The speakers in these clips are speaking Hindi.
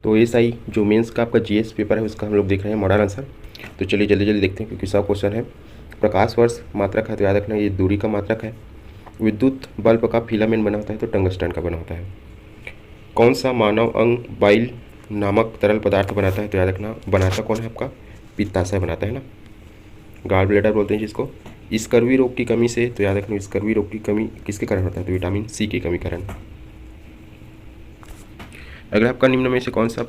तो एसआई जो मेंस का आपका जीएस पेपर है उसका हम लोग देख रहे हैं मॉडल आंसर। तो चलिए जल्दी जल्दी देखते हैं क्योंकि सब क्वेश्चन है। प्रकाश वर्ष मात्रक है तो याद रखना ये दूरी का मात्रक है। विद्युत बल्ब का फिलामेंट बना होता है तो टंगस्टन का बना होता है। कौन सा मानव अंग बाइल नामक तरल पदार्थ बनाता है तो याद रखना बनाता कौन है आपका पित्ताशय बनाता है ना, गॉल ब्लैडर बोलते हैं जिसको। स्कर्वी रोग की कमी से तो याद रखना स्कर्वी रोग की कमी किसके कारण होता है तो विटामिन सी की कमी कारण। अगर आपका निम्न में से कौन सा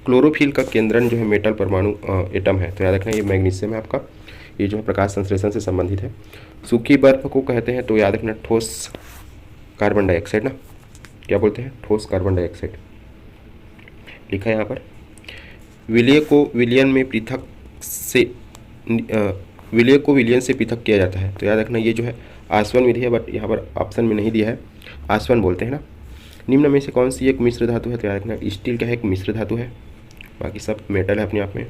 क्लोरोफिल का केंद्रन जो है मेटल परमाणु एटम है तो याद रखना ये मैग्नीशियम है आपका। ये जो है प्रकाश संश्लेषण से संबंधित है। सूखी बर्फ को कहते हैं तो याद रखना ठोस कार्बन डाइऑक्साइड ना, क्या बोलते हैं ठोस कार्बन डाइऑक्साइड लिखा है यहाँ पर। विलय को विलयन में पृथक से विलय को विलयन से पृथक किया जाता है तो याद रखना ये जो है आसवन विधि है, बट यहाँ पर ऑप्शन में नहीं दिया है, आसवन बोलते हैं ना। निम्न में से कौन सी एक मिश्र धातु है तो याद रखना स्टील क्या है एक मिश्र धातु है, बाकी सब मेटल है अपने आप में।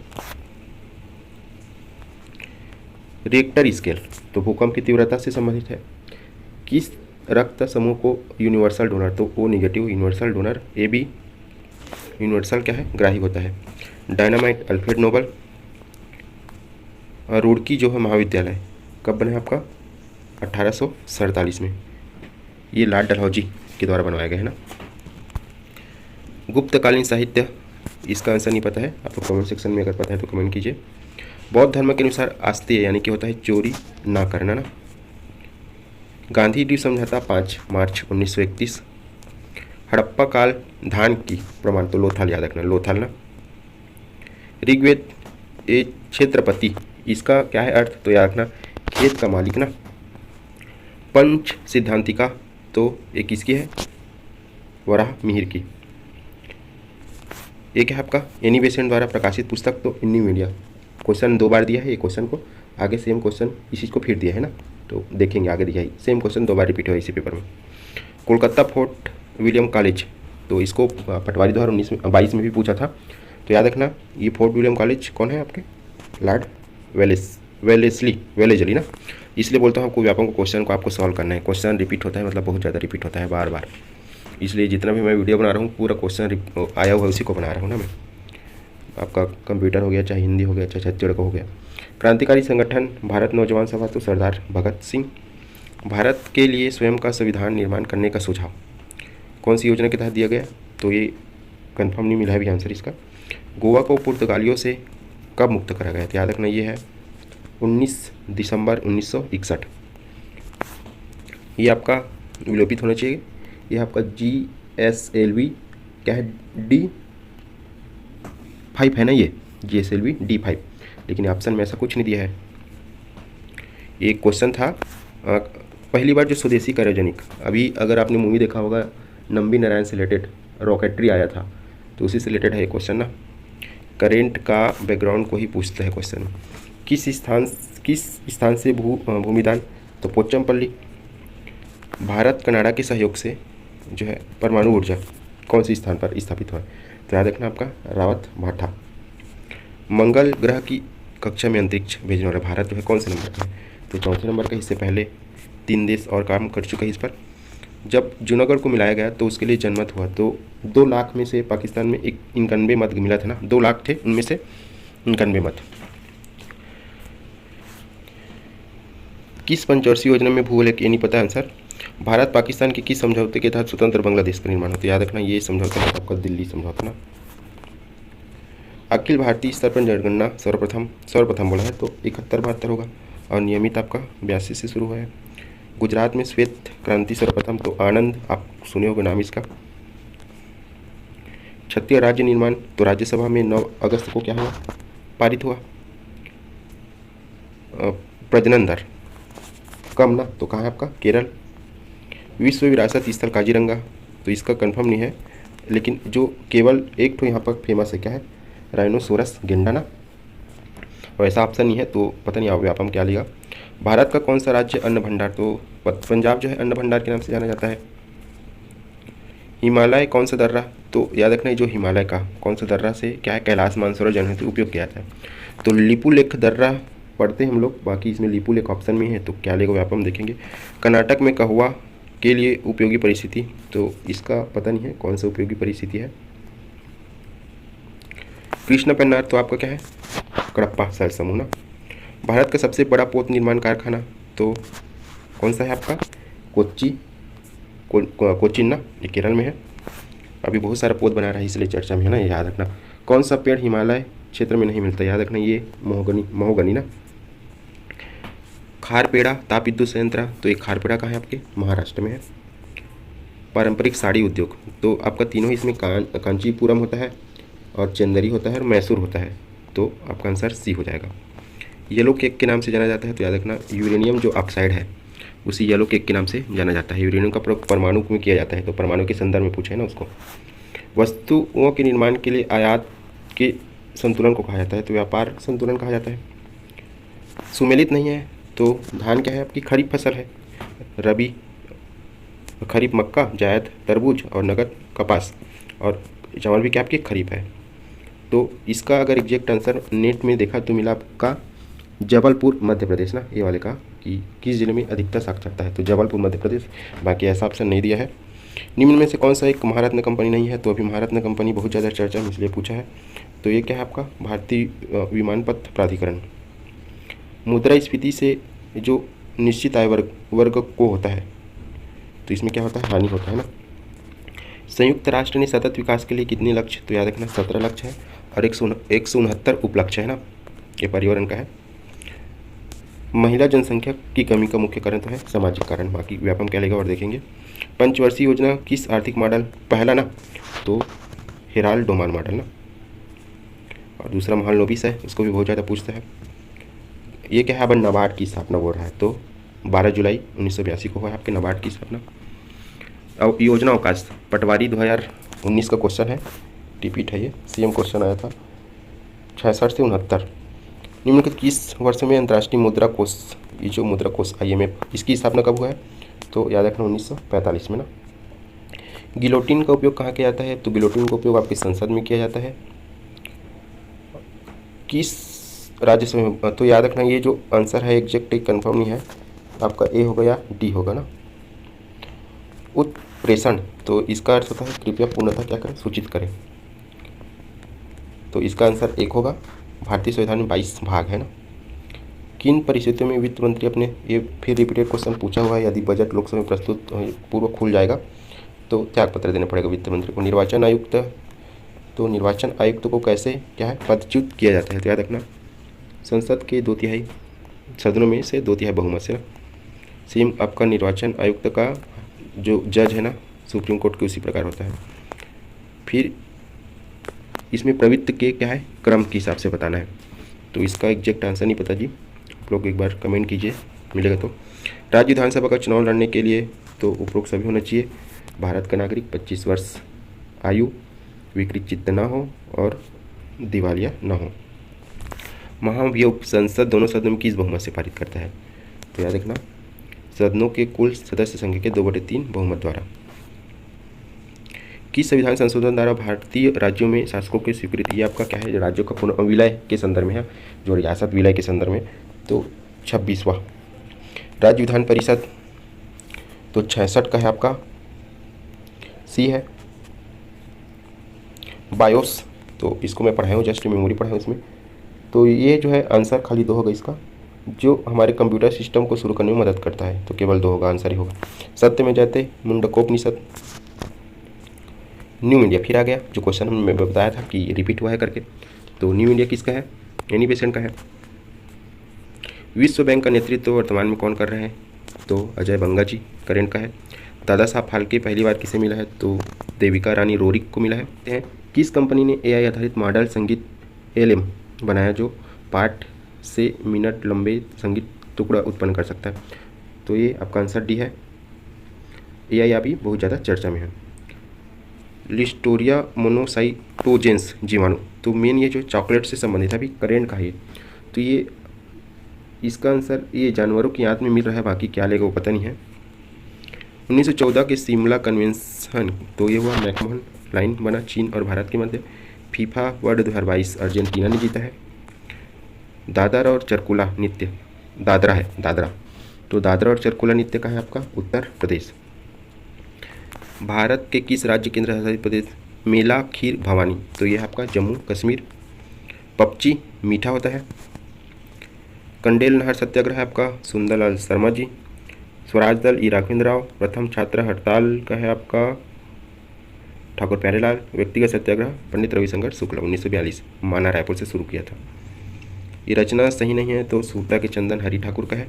रिएक्टर स्केल तो भूकंप की तीव्रता से संबंधित है। किस रक्त समूह को यूनिवर्सल डोनर तो O negative universal donor, A B universal क्या है ग्राही होता है। Dynamite Alfred Nobel. रुड़की जो है महाविद्यालय कब बना है आपका 1847 में, ये लॉर्ड डलहौजी के द्वारा बनवाया गया है ना। गुप्तकालीन साहित्य इसका आंसर नहीं पता है, आपको कमेंट सेक्शन में अगर पता है तो कमेंट कीजिए। बौद्ध धर्म के अनुसार आस्तेय यानी कि होता है चोरी ना करना ना। गांधी द्वीप समझौता 5 मार्च 1931। हड़प्पा काल धान की प्रमाण तो लोथाल याद रखना लोथाल ना। ऋग्वेद ए क्षेत्रपति इसका क्या है अर्थ तो याद रखना खेत का मालिक ना। पंच सिद्धांतिका तो एक किसकी है वराह मिहिर की। एक है आपका एनी बेसेंट द्वारा प्रकाशित पुस्तक तो इन्नी मीडिया। क्वेश्चन 2 बार दिया है ये क्वेश्चन को, आगे सेम क्वेश्चन इसी को फिर दिया है ना, तो देखेंगे आगे दिया है सेम क्वेश्चन 2 बार रिपीट हुआ इसी पेपर में। कोलकाता फोर्ट विलियम कॉलेज तो इसको पटवारी द्वारा 1922 में भी पूछा था तो याद रखना ये फोर्ट विलियम कॉलेज कौन है आपके लॉर्ड वेलेजली ना। इसलिए बोलता हूँ आपको व्यापक क्वेश्चन को आपको सॉल्व करना है। क्वेश्चन रिपीट होता है मतलब बहुत ज़्यादा रिपीट होता है बार बार, इसलिए जितना भी मैं वीडियो बना रहा हूँ पूरा क्वेश्चन आया हुआ उसी को बना रहा हूँ ना मैं। आपका कंप्यूटर हो गया चाहे हिंदी हो गया चाहे छत्तीसगढ़ का हो गया। क्रांतिकारी संगठन भारत नौजवान सभा तो सरदार भगत सिंह। भारत के लिए स्वयं का संविधान निर्माण करने का सुझाव कौन सी योजना के तहत दिया गया तो ये कंफर्म नहीं मिला है अभी आंसर इसका। गोवा को पुर्तगालियों से कब मुक्त करा गया तो याद रखना ये है 19 दिसंबर 1961। ये आपका विलोपित होना चाहिए। ये आपका GSLV क्या है D5 है ना, ये GSLV D5, लेकिन ऑप्शन में ऐसा कुछ नहीं दिया है। एक क्वेश्चन था पहली बार जो स्वदेशी क्रायोजेनिक, अभी अगर आपने मूवी देखा होगा नंबी नारायण से रिलेटेड रॉकेटरी आया था तो उसी से रिलेटेड है ये क्वेश्चन ना। करेंट का बैकग्राउंड को ही पूछता है क्वेश्चन। किस स्थान से भूमिदान तो पोचमपल्ली। भारत कनाडा के सहयोग से जो है परमाणु ऊर्जा कौन सी स्थान पर स्थापित हुआ तो याद रखना आपका रावत भाटा। मंगल ग्रह की कक्षा में अंतरिक्ष भेजने वाला भारत जो है कौन से नंबर का है तो चौथे नंबर का। इससे पहले 3 देश और काम कर चुका है इस पर। जब जूनागढ़ को मिलाया गया तो उसके लिए जनमत हुआ तो 2 लाख में से पाकिस्तान में 91 मत मिला था ना, 2 लाख थे उनमें से 91 मत। किस पंचवर्षीय योजना में भूगोल है ये नहीं पता आंसर। भारत पाकिस्तान के किस समझौते के तहत स्वतंत्र बांग्लादेश का निर्माण होता है याद रखना ये समझौता है आपका दिल्ली समझौता ना। अखिल भारतीय स्तर पर जनगणना सर्वप्रथम बोला है तो 71-72 होगा और नियमित आपका 82 से शुरू हुआ है। गुजरात में श्वेत क्रांति सर्वप्रथम तो आनंद आप सुने होंगे नाम इसका। छत्तीसगढ़ राज्य निर्माण तो राज्यसभा में 9 अगस्त को क्या हुआ पारित हुआ। प्रजनन दर कम ना तो कहाँ है आपका केरल। विश्व विरासत स्थल काजीरंगा तो इसका कंफर्म नहीं है, लेकिन जो केवल एक तो यहाँ पर फेमस है क्या है राइनोसोरस गेंडा ना, और ऐसा ऑप्शन नहीं है तो पता नहीं आप क्या लेगा। भारत का कौन सा राज्य अन्न भंडार तो पंजाब जो है अन्न भंडार के नाम से जाना जाता है। हिमालय कौन सा दर्रा तो याद रखना है जो हिमालय का कौन सा दर्रा से क्या है कैलाश मानसरोवर जनहित उपयोग किया जाता है तो लिपुलेख दर्रा पढ़ते हैं हम लोग, बाकी इसमें लिपुलेख ऑप्शन में है तो क्या लेगा व्यापम देखेंगे। कर्नाटक में कहुआ के लिए उपयोगी परिस्थिति, तो इसका पता नहीं है कौन सा उपयोगी परिस्थिति है। कृष्ण पेन्नार तो आपका क्या है, कडप्पा शैल समूह ना। भारत का सबसे बड़ा पोत निर्माण कारखाना तो कौन सा है आपका, कोच्चिन ना, ये केरल में है। अभी बहुत सारा पोत बना रहा है इसलिए चर्चा में है ना, ये याद रखना। कौन सा पेड़ हिमालय क्षेत्र में नहीं मिलता, याद रखना, ये महोगनी ना। खारपेड़ा ताप विद्युत संयंत्र, तो ये खारपेड़ा कहाँ है आपके, महाराष्ट्र में है। पारंपरिक साड़ी उद्योग, तो आपका तीनों ही इसमें कांचीपुरम होता है और चंदेरी होता है और मैसूर होता है, तो आपका आंसर सी हो जाएगा। येलो केक के नाम से जाना जाता है, तो याद रखना यूरेनियम जो ऑक्साइड है उसी येलो केक के नाम से जाना जाता है। यूरेनियम का प्रयोग परमाणु में किया जाता है, तो परमाणु के संदर्भ में पूछे है ना उसको। वस्तुओं के निर्माण के लिए आयात के संतुलन को कहा जाता है, तो व्यापार संतुलन कहा जाता है। सुमेलित नहीं है, तो धान क्या है आपकी, खरीफ फसल है। रबी खरीफ मक्का, जायद तरबूज और नगद कपास, और चावल भी क्या आपकी खरीफ है। तो इसका अगर एग्जैक्ट आंसर नेट में देखा तो मिला आपका जबलपुर मध्य प्रदेश ना, ये वाले का कि किस जिले में अधिकतर साक्षरता है, तो जबलपुर मध्य प्रदेश। बाकी ऐसा ऑप्शन नहीं दिया है। निम्न में से कौन सा एक महारत्न कंपनी नहीं है, तो अभी महारत्न कंपनी बहुत ज़्यादा चर्चा में इसलिए पूछा है, तो ये क्या है आपका भारतीय विमानपथ प्राधिकरण। मुद्रास्फीति से जो निश्चित आय वर्ग को होता है, तो इसमें क्या होता है, हानि होता है ना। संयुक्त राष्ट्र ने सतत विकास के लिए कितने लक्ष्य, तो याद रखना 17 लक्ष्य है और 169 उपलक्ष्य है ना, ये पर्यावरण का है। महिला जनसंख्या की कमी का मुख्य कारण तो है सामाजिक कारण, बाकी व्यापम क्या लेगा और देखेंगे। पंचवर्षीय योजना किस आर्थिक मॉडल, पहला ना तो हेराल्ड डोमान मॉडल ना, और दूसरा महालनोबिस है, उसको भी बहुत ज़्यादा पूछता है। ये क्या है, अब नाबार्ड की स्थापना बोल रहा है, तो 12 जुलाई 1982 को हुआ है आपके नाबार्ड की स्थापना। अब योजना अवकाश पटवारी 2019 का क्वेश्चन है, रिपीट है ये, सीएम क्वेश्चन आया था 66 से 69। निम्नलिखित किस वर्ष में अंतर्राष्ट्रीय मुद्रा कोष, ये जो मुद्रा कोष IMF, इसकी स्थापना कब हुआ है, तो याद रखना 1945 में ना। गिलोटिन का उपयोग कहाँ किया जाता है, तो गिलोटिन का उपयोग आपकी संसद में किया जाता है। किस राज्यसभा में, तो याद रखना ये जो आंसर है एग्जैक्ट कन्फर्म नहीं है, आपका ए होगा या डी होगा ना। उत्प्रेषण, तो इसका अर्थ होता है कृपया पूर्णतः क्या करें, सूचित करें, तो इसका आंसर एक होगा। भारतीय संविधान में 22 भाग है ना। किन परिस्थितियों में वित्त मंत्री अपने, ये फिर रिपीटेड क्वेश्चन पूछा हुआ है, यदि बजट लोकसभा में प्रस्तुत पूर्व खुल जाएगा तो त्यागपत्र देना पड़ेगा वित्त मंत्री को। निर्वाचन आयुक्त, तो निर्वाचन आयुक्त को कैसे क्या है पदच्युत किया जाता है, तो याद रखना संसद के 2/3 सदनों में से 2/3 बहुमत से ना। सेम आपका निर्वाचन आयुक्त का जो जज है ना सुप्रीम कोर्ट के उसी प्रकार होता है। फिर इसमें प्रवृत्ति के क्या है क्रम के हिसाब से बताना है, तो इसका एग्जैक्ट आंसर नहीं पता जी, आप लोग एक बार कमेंट कीजिए मिलेगा तो। राज्य विधानसभा का चुनाव लड़ने के लिए तो उपरोक्त सभी होना चाहिए, भारत का नागरिक, 25 वर्ष आयु, विकृत चित्त ना हो और दिवालिया ना हो। महाभियोग संसद दोनों सदनों में किस बहुमत से पारित करता है, तो याद रखना सदनों के कुल सदस्य संख्या के 2/3 बहुमत द्वारा। किस संविधान संशोधन द्वारा भारतीय राज्यों में शासकों की स्वीकृति, ये आपका क्या है राज्यों का पुनः विलय के संदर्भ में है, जो रियासत विलय के संदर्भ में, तो 26वां। राज्य विधान परिषद तो 66 का है आपका, सी है। बायोस, तो इसको मैं पढ़ाया हूँ, जस्ट मेमोरी पढ़ा हूँ इसमें, तो ये जो है आंसर खाली 2 होगा इसका, जो हमारे कंप्यूटर सिस्टम को शुरू करने में मदद करता है, तो केवल 2 होगा, आंसर ही होगा। सत्य में जयते, मुंडकोपनिषद। न्यू इंडिया फिर आ गया, जो क्वेश्चन मैं बताया था कि रिपीट हुआ है करके, तो न्यू इंडिया किसका है, एनी बेसेंट का है। विश्व बैंक का नेतृत्व वर्तमान में कौन कर रहे हैं, तो अजय बंगा जी करेंट का है। दादा साहब फाल्के पहली बार किसे मिला है, तो देविका रानी रोरिक को मिला है। किस कंपनी ने AI आधारित मॉडल संगीत LM बनाया जो पाठ से मिनट लंबे संगीत टुकड़ा उत्पन्न कर सकता है, तो ये आपका आंसर डी है। AI अभी बहुत ज़्यादा चर्चा में है। लिस्टोरिया मोनोसाइटोजेंस जीवाणु, तो मेन ये जो चॉकलेट से संबंधित है, अभी करेंट का है, तो ये इसका आंसर ये जानवरों की आंत में मिल रहा है, बाकी क्या लेगा वो पता नहीं है। 1914 के शिमला कन्वेंशन, तो ये हुआ मैकमोहन लाइन बना चीन और भारत के मध्य। फीफा वर्ल्ड 2022 अर्जेंटीना ने जीता है। दादरा और चरकुला नृत्य, दादरा है दादरा, तो दादरा और चरकुला नृत्य का है आपका उत्तर प्रदेश। भारत के किस राज्य केंद्र शासित प्रदेश मेला खीर भवानी, तो यह आपका जम्मू कश्मीर। पपची मीठा होता है। कंडेल नहर सत्याग्रह आपका सुंदरलाल शर्मा जी। स्वराज दल ई राघवेंद्र राव। प्रथम छात्र हड़ताल का है आपका ठाकुर प्यारेलाल। व्यक्तिगत सत्याग्रह पंडित रविशंकर शुक्ल 1942 माना रायपुर से शुरू किया था। ये रचना सही नहीं है तो सूता के चंदन हरि ठाकुर का है,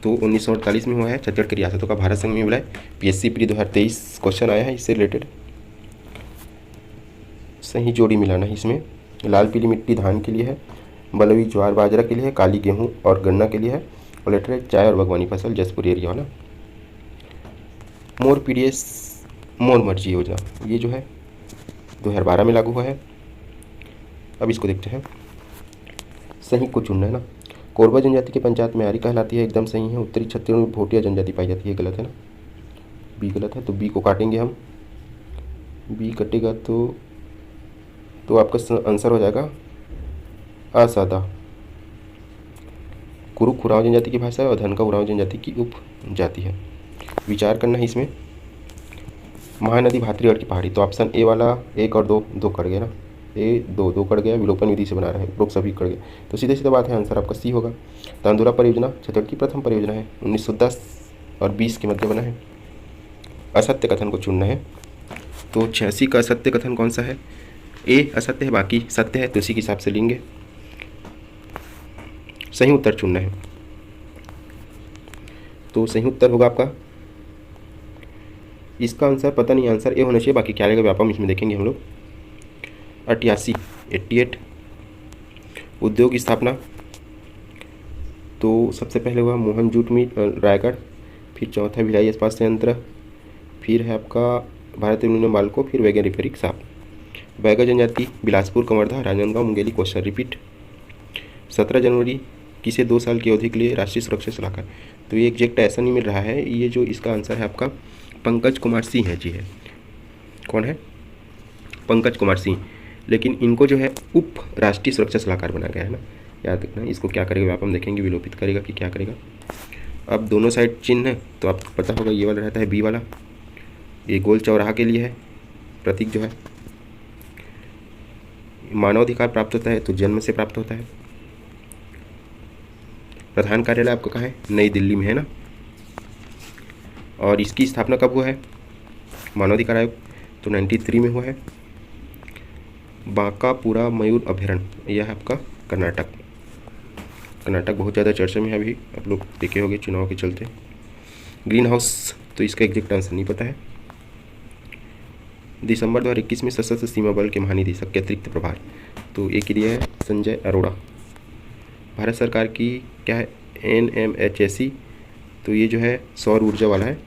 तो 1948 में हुआ है। छत्तीसगढ़ की रियासतों का भारत संघ में विलय, पीएससी प्री 2023 क्वेश्चन आया है इससे रिलेटेड। सही जोड़ी मिलाना है इसमें। लाल पीली मिट्टी धान के लिए है, बलुई ज्वार बाजरा के लिए है, काली गेहूं और गन्ना के लिए है, और लेटर है चाय और बागवानी फसल जसपुर एरिया वाला। मोर पीडीएस मोर मर्जी योजना, ये जो है 2012 में लागू हुआ है। अब इसको देखते हैं, सही को चुनना है ना। कोरबा जनजाति की पंचायत में आरी कहलाती है, एकदम सही है। उत्तरी छत्तीसगढ़ में भोटिया जनजाति पाई जाती है, गलत है ना, बी गलत है, तो बी को काटेंगे हम। बी कटेगा तो आपका आंसर हो जाएगा असादा। कुरुक उरांव जनजाति की भाषा है और धनका उरांव जनजाति की उप जाति है। विचार करना है इसमें। महानदी भातरीगढ़ की पहाड़ी, तो ऑप्शन ए वाला 1 और 2 कट गया ना, ए 2 कट गया, विलोपन विधि से बना रहे हैं, उपरोक्त सभी कट गए, तो सीधे सीधे बात है, आंसर आपका सी होगा। तांदुरा परियोजना छत्तीसगढ़ की प्रथम परियोजना है, 1910 और 20 के मध्य बना है। असत्य कथन को चुनना है, तो 86 का असत्य कथन कौन सा है? ए असत्य है, बाकी सत्य है, तो उसी के हिसाब से लेंगे। सही उत्तर चुनना है, तो सही उत्तर होगा आपका, इसका आंसर पता नहीं, आंसर ए होना चाहिए, बाकी क्या रहेगा व्यापम इसमें देखेंगे हम लोग। 88 उद्योग स्थापना, तो सबसे पहले हुआ मोहन जूट मिल रायगढ़, फिर चौथा भिलाई इस्पात संयंत्र, फिर है आपका भारत एल्यूमिनियम मालको, फिर वैगन रिपेयरिंग शॉप। बैगा जनजाति बिलासपुर कंवरधा राजनांदगांव मुंगेली क्वेश्चन रिपीट। 17 जनवरी किसे 2 साल की अवधि के लिए राष्ट्रीय सुरक्षा सलाहकार, तो ये एग्जैक्ट ऐसा नहीं मिल रहा है, ये जो इसका आंसर है आपका पंकज कुमार सिंह है जी, है कौन है? पंकज कुमार सिंह, लेकिन इनको जो है उप राष्ट्रीय सुरक्षा सलाहकार बनाया गया है ना, याद रखना। इसको क्या करेगा व्यापम देखेंगे, विलोपित करेगा कि क्या करेगा। अब दोनों साइड चिन्ह है तो आपको पता होगा, ये वाला रहता है बी वाला, ये गोल चौराहा के लिए है प्रतीक जो है। मानवाधिकार प्राप्त होता है तो जन्म से प्राप्त होता है। प्रधान कार्यालय आपका कहाँ है? नई दिल्ली में है ना। और इसकी स्थापना कब हुआ है? मानवाधिकार आयोग तो 93 में हुआ है। बांकापुरा मयूर अभयारण्य, यह है आपका कर्नाटक। कर्नाटक बहुत ज़्यादा चर्चा में है अभी, आप लोग देखे होंगे चुनाव के चलते। ग्रीन हाउस, तो इसका एग्जैक्ट आंसर नहीं पता है। दिसंबर 2021 में सशस्त्र सीमा बल के महानिदेशक के अतिरिक्त प्रभार, तो एक के लिए है संजय अरोड़ा। भारत सरकार की क्या है? NMHSE, तो ये जो है सौर ऊर्जा वाला है।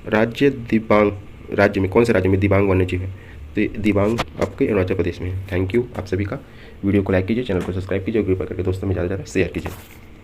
राज्य में कौन से राज्य में दिबांग वन्यजीव है? तो ये दिबांग आपके अरुणाचल प्रदेश में है। थैंक यू आप सभी का। वीडियो को लाइक कीजिए, चैनल को सब्सक्राइब कीजिए, और कृपया करके दोस्तों में ज़्यादा से ज़्यादा शेयर कीजिए।